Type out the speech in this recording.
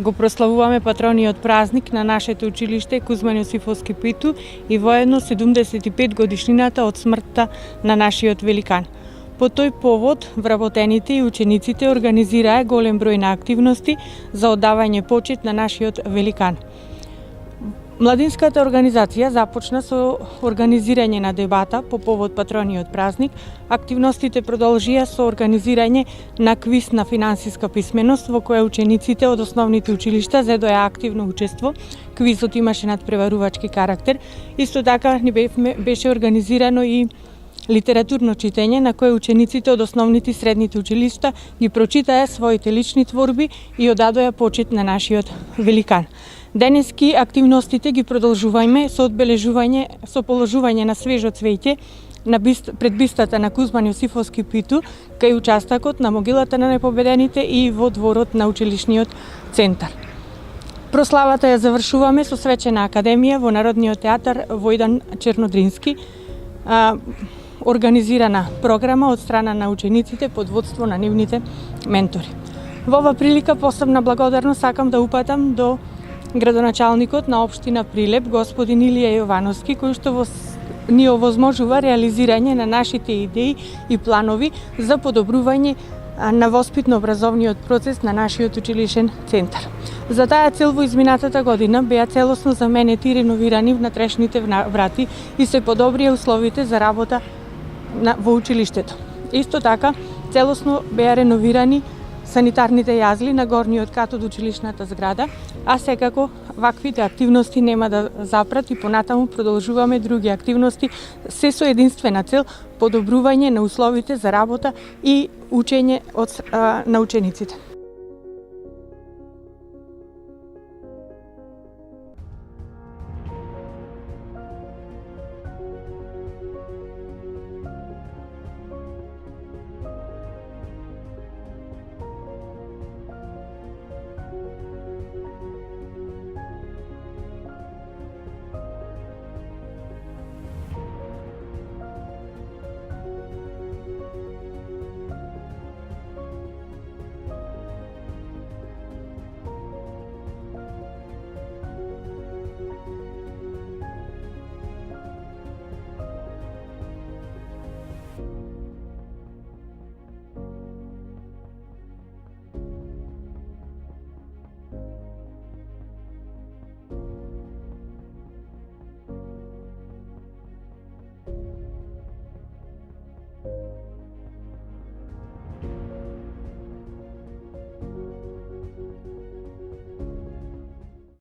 го прославуваме патрониот празник на нашето училиште Кузман Јосифовски Питу и воедно 75 годишнината од смртта на нашиот великан. По тој повод, вработените и учениците организираа голем број на активности за оддавање почит на нашиот великан. Младинската организација започна со организирање на дебата по повод патрониот празник. Активностите продолжија со организирање на квиз на финансиска писменост во која учениците од основните училишта зедоа активно учество. Квизот имаше надпреварувачки карактер. Исто така ни беше организирано и литературно читење на кое учениците од основните и средните училишта ги прочитаа своите лични творби и одадоа почит на нашиот великан. Денески активностите ги продолжувајме со одбележување, со положување на свежо цвеќе пред бистата на Кузман Јосифовски Питу, кај участакот на могилата на непобедените и во дворот на училишниот центар. Прославата ја завршуваме со свечена академија во Народниот театар Војдан Чернодрински, организирана програма од страна на учениците под водство на нивните ментори. Во ова прилика посебна благодарност сакам да упатам до градоначалникот на општина Прилеп, господин Илија Јовановски, кој што ни овозможува реализирање на нашите идеи и планови за подобрување на воспитно-образовниот процес на нашиот училишен центар. За таа цел во изминатата година беа целосно заменети и реновирани внатрешните врати и се подобрија условите за работа во училиштето. Исто така, целосно беа реновирани санитарните јазли на горниот кат од училишната зграда, а секако ваквите активности нема да запрат и понатаму продолжуваме други активности се со единствена цел подобрување на условите за работа и учење на учениците.